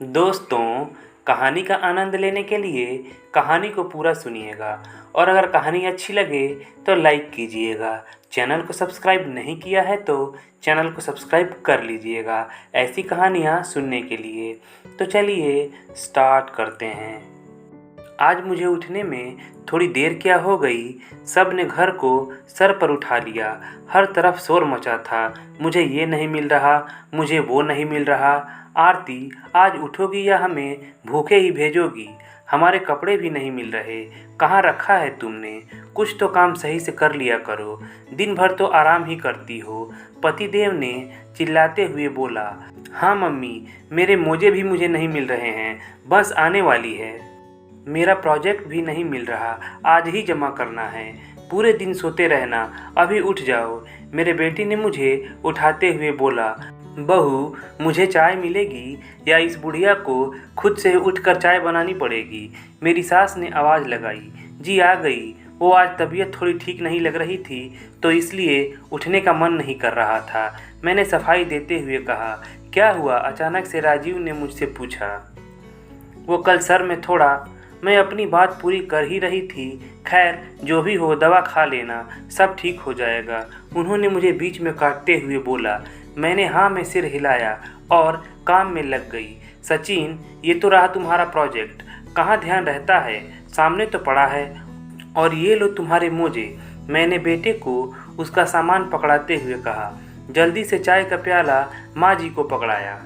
दोस्तों, कहानी का आनंद लेने के लिए कहानी को पूरा सुनिएगा और अगर कहानी अच्छी लगे तो लाइक कीजिएगा। चैनल को सब्सक्राइब नहीं किया है तो चैनल को सब्सक्राइब कर लीजिएगा ऐसी कहानियाँ सुनने के लिए। तो चलिए स्टार्ट करते हैं। आज मुझे उठने में थोड़ी देर क्या हो गई। सब ने घर को सर पर उठा लिया। हर तरफ शोर मचा था। मुझे ये नहीं मिल रहा, मुझे वो नहीं मिल रहा। आरती, आज उठोगी या हमें भूखे ही भेजोगी? हमारे कपड़े भी नहीं मिल रहे। कहाँ रखा है तुमने? कुछ तो काम सही से कर लिया करो। दिन भर तो आराम ही करती हो। पतिदेव ने चिल्लाते हुए बोला। हाँ मम्मी, मेरे मोजे भी मुझे नहीं मिल रहे हैं। बस आने वाली है। मेरा प्रोजेक्ट भी नहीं मिल रहा, आज ही जमा करना है। पूरे दिन सोते रहना, अभी उठ जाओ। मेरे बेटी ने मुझे उठाते हुए बोला। बहू, मुझे चाय मिलेगी या इस बुढ़िया को खुद से उठकर चाय बनानी पड़ेगी? मेरी सास ने आवाज़ लगाई। जी आ गई। वो आज तबीयत थोड़ी ठीक नहीं लग रही थी तो इसलिए उठने का मन नहीं कर रहा था। मैंने सफाई देते हुए कहा। क्या हुआ? अचानक से राजीव ने मुझसे पूछा। वो कल सर में थोड़ा। मैं अपनी बात पूरी कर ही रही थी। खैर, जो भी हो दवा खा लेना, सब ठीक हो जाएगा। उन्होंने मुझे बीच में काटते हुए बोला। मैंने हाँ में सिर हिलाया और काम में लग गई। सचिन, ये तो रहा तुम्हारा प्रोजेक्ट। कहाँ ध्यान रहता है? सामने तो पड़ा है। और ये लो तुम्हारे मोजे। मैंने बेटे को उसका सामान पकड़ाते हुए कहा। जल्दी से चाय का प्याला माँ जी को पकड़ाया।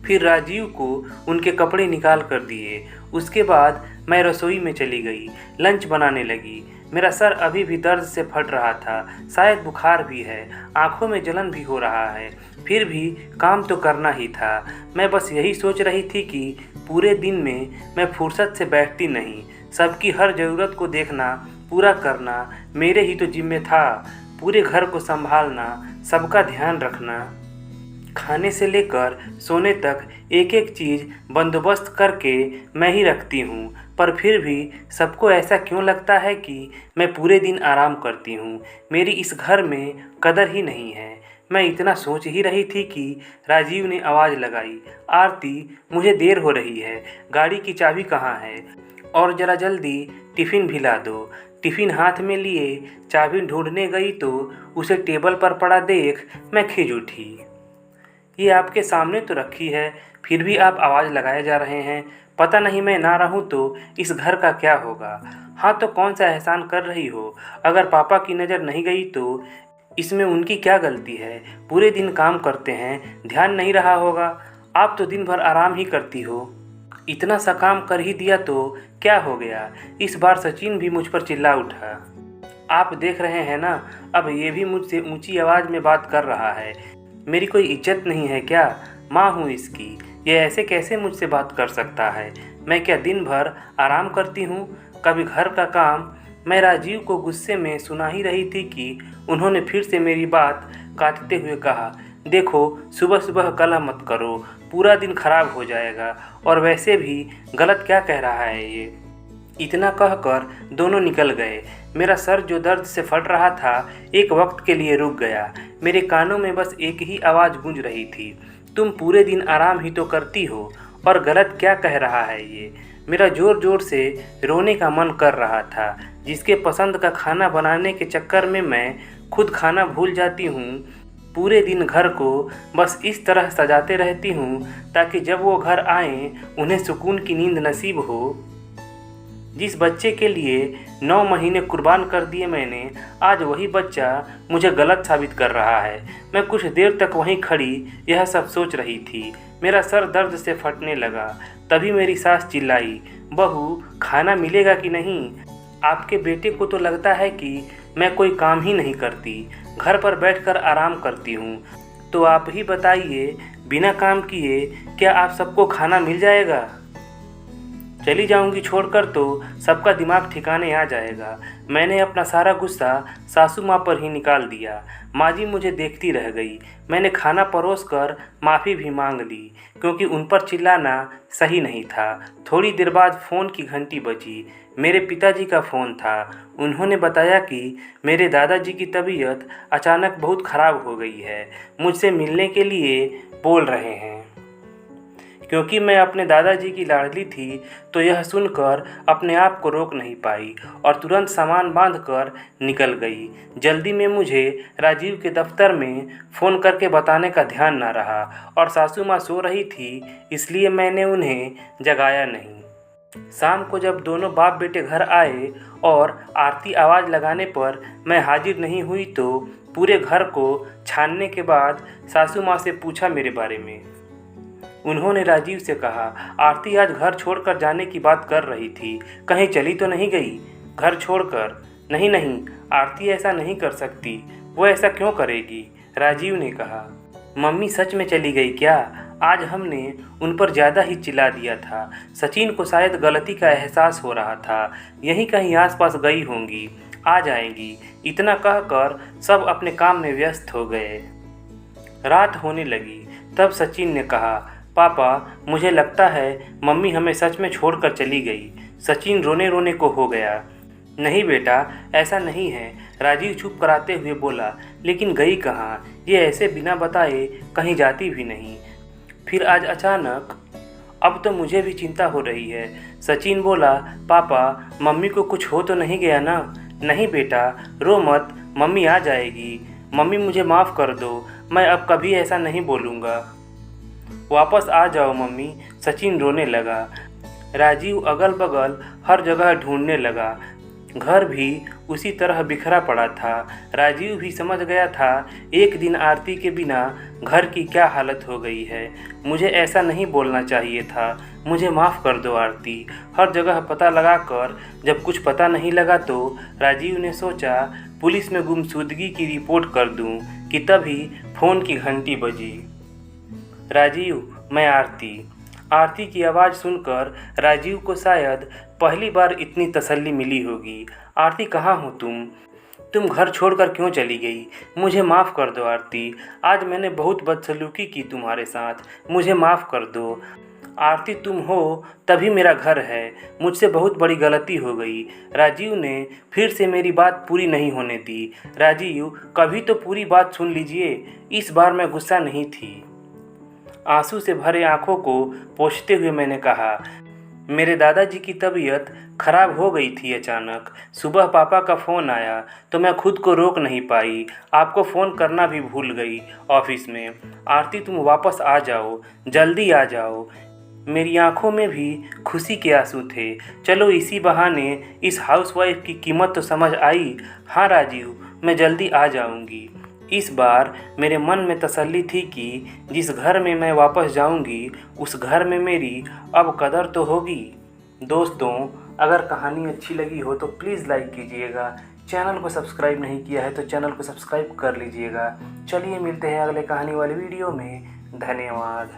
फिर राजीव को उनके कपड़े निकाल कर दिए। उसके बाद मैं रसोई में चली गई। लंच बनाने लगी। मेरा सर अभी भी दर्द से फट रहा था। शायद बुखार भी है। आंखों में जलन भी हो रहा है। फिर भी काम तो करना ही था। मैं बस यही सोच रही थी कि पूरे दिन में मैं फुर्सत से बैठती नहीं। सबकी हर ज़रूरत को देखना, पूरा करना मेरे ही तो जिम्मे था। पूरे घर को संभालना, सबका ध्यान रखना, खाने से लेकर सोने तक एक एक चीज़ बंदोबस्त करके मैं ही रखती हूँ। पर फिर भी सबको ऐसा क्यों लगता है कि मैं पूरे दिन आराम करती हूँ? मेरी इस घर में कदर ही नहीं है। मैं इतना सोच ही रही थी कि राजीव ने आवाज़ लगाई। आरती, मुझे देर हो रही है। गाड़ी की चाबी कहाँ है? और ज़रा जल्दी टिफ़िन भी ला दो। टिफ़िन हाथ में लिए चाबी ढूंढने गई तो उसे टेबल पर पड़ा देख मैं खिंच उठी। ये आपके सामने तो रखी है, फिर भी आप आवाज़ लगाए जा रहे हैं। पता नहीं मैं ना रहूं तो इस घर का क्या होगा? हाँ, तो कौन सा एहसान कर रही हो? अगर पापा की नज़र नहीं गई तो इसमें उनकी क्या गलती है? पूरे दिन काम करते हैं, ध्यान नहीं रहा होगा। आप तो दिन भर आराम ही करती हो। इतना सा काम कर ही दिया तो क्या हो गया? इस बार सचिन भी मुझ पर चिल्ला उठा। आप देख रहे हैं ना, अब ये भी मुझसे ऊंची आवाज़ में बात कर रहा है। मेरी कोई इज्जत नहीं है क्या? माँ हूँ इसकी। ये ऐसे कैसे मुझसे बात कर सकता है? मैं क्या दिन भर आराम करती हूँ? कभी घर का काम। मैं राजीव को गुस्से में सुना ही रही थी कि उन्होंने फिर से मेरी बात काटते हुए कहा। देखो, सुबह सुबह कलह मत करो, पूरा दिन खराब हो जाएगा। और वैसे भी गलत क्या कह रहा है ये? इतना कहकर दोनों निकल गए। मेरा सर जो दर्द से फट रहा था एक वक्त के लिए रुक गया। मेरे कानों में बस एक ही आवाज़ गूंज रही थी। तुम पूरे दिन आराम ही तो करती हो, और गलत क्या कह रहा है ये? मेरा ज़ोर ज़ोर से रोने का मन कर रहा था। जिसके पसंद का खाना बनाने के चक्कर में मैं खुद खाना भूल जाती हूँ। पूरे दिन घर को बस इस तरह सजाते रहती हूँ ताकि जब वो घर आएँ उन्हें सुकून की नींद नसीब हो। जिस बच्चे के लिए 9 महीने कुर्बान कर दिए मैंने, आज वही बच्चा मुझे गलत साबित कर रहा है। मैं कुछ देर तक वहीं खड़ी यह सब सोच रही थी। मेरा सर दर्द से फटने लगा। तभी मेरी सास चिल्लाई। बहू, खाना मिलेगा कि नहीं? आपके बेटे को तो लगता है कि मैं कोई काम ही नहीं करती, घर पर बैठकर आराम करती हूँ। तो आप ही बताइए, बिना काम किए क्या आप सबको खाना मिल जाएगा? चली जाऊंगी छोड़कर तो सबका दिमाग ठिकाने आ जाएगा। मैंने अपना सारा गुस्सा सासू माँ पर ही निकाल दिया। माँ जी मुझे देखती रह गई। मैंने खाना परोस कर माफ़ी भी मांग ली क्योंकि उन पर चिल्लाना सही नहीं था। थोड़ी देर बाद फ़ोन की घंटी बजी। मेरे पिताजी का फ़ोन था। उन्होंने बताया कि मेरे दादाजी की तबीयत अचानक बहुत ख़राब हो गई है, मुझसे मिलने के लिए बोल रहे हैं। क्योंकि मैं अपने दादाजी की लाडली थी तो यह सुनकर अपने आप को रोक नहीं पाई और तुरंत सामान बांधकर निकल गई। जल्दी में मुझे राजीव के दफ्तर में फ़ोन करके बताने का ध्यान ना रहा और सासू माँ सो रही थी, इसलिए मैंने उन्हें जगाया नहीं। शाम को जब दोनों बाप बेटे घर आए और आरती आवाज़ लगाने पर मैं हाजिर नहीं हुई तो पूरे घर को छानने के बाद सासू माँ से पूछा मेरे बारे में। उन्होंने राजीव से कहा, आरती आज घर छोड़कर जाने की बात कर रही थी, कहीं चली तो नहीं गई घर छोड़कर? नहीं नहीं, आरती ऐसा नहीं कर सकती, वो ऐसा क्यों करेगी? राजीव ने कहा। मम्मी सच में चली गई क्या? आज हमने उन पर ज़्यादा ही चिल्ला दिया था। सचिन को शायद गलती का एहसास हो रहा था, यहीं कहीं आसपास गई होंगी, आ जाएंगी। इतना कहकर सब अपने काम में व्यस्त हो गए। रात होने लगी तब सचिन ने कहा, पापा मुझे लगता है मम्मी हमें सच में छोड़कर चली गई। सचिन रोने रोने को हो गया। नहीं बेटा, ऐसा नहीं है, राजीव चुप कराते हुए बोला। लेकिन गई कहाँ? ये ऐसे बिना बताए कहीं जाती भी नहीं। फिर आज अचानक? अब तो मुझे भी चिंता हो रही है। सचिन बोला, पापा मम्मी को कुछ हो तो नहीं गया ना? नहीं बेटा, रो मत, मम्मी आ जाएगी। मम्मी मुझे माफ़ कर दो, मैं अब कभी ऐसा नहीं बोलूँगा। वापस आ जाओ मम्मी। सचिन रोने लगा। राजीव अगल बगल हर जगह ढूंढने लगा। घर भी उसी तरह बिखरा पड़ा था। राजीव भी समझ गया था एक दिन आरती के बिना घर की क्या हालत हो गई है। मुझे ऐसा नहीं बोलना चाहिए था, मुझे माफ़ कर दो आरती। हर जगह पता लगाकर जब कुछ पता नहीं लगा तो राजीव ने सोचा पुलिस में गुमशुदगी की रिपोर्ट कर दूं कि तभी फ़ोन की घंटी बजी। राजीव, मैं आरती। आरती की आवाज़ सुनकर राजीव को शायद पहली बार इतनी तसल्ली मिली होगी। आरती, कहाँ हो तुम? तुम घर छोड़कर क्यों चली गई? मुझे माफ़ कर दो आरती, आज मैंने बहुत बदसलूकी की तुम्हारे साथ, मुझे माफ़ कर दो। आरती, तुम हो तभी मेरा घर है, मुझसे बहुत बड़ी गलती हो गई। राजीव ने फिर से मेरी बात पूरी नहीं होने दी। राजीव, कभी तो पूरी बात सुन लीजिए, इस बार मैं गुस्सा नहीं थी। आंसू से भरे आंखों को पोंछते हुए मैंने कहा, मेरे दादाजी की तबीयत खराब हो गई थी अचानक। सुबह पापा का फ़ोन आया तो मैं खुद को रोक नहीं पाई, आपको फ़ोन करना भी भूल गई ऑफिस में। आरती, तुम वापस आ जाओ, जल्दी आ जाओ। मेरी आंखों में भी खुशी के आंसू थे। चलो इसी बहाने इस हाउसवाइफ की कीमत तो समझ आई। हाँ राजीव, मैं जल्दी आ जाऊंगी। इस बार मेरे मन में तसल्ली थी कि जिस घर में मैं वापस जाऊंगी उस घर में मेरी अब कदर तो होगी। दोस्तों, अगर कहानी अच्छी लगी हो तो प्लीज़ लाइक कीजिएगा। चैनल को सब्सक्राइब नहीं किया है तो चैनल को सब्सक्राइब कर लीजिएगा। चलिए मिलते हैं अगले कहानी वाली वीडियो में। धन्यवाद।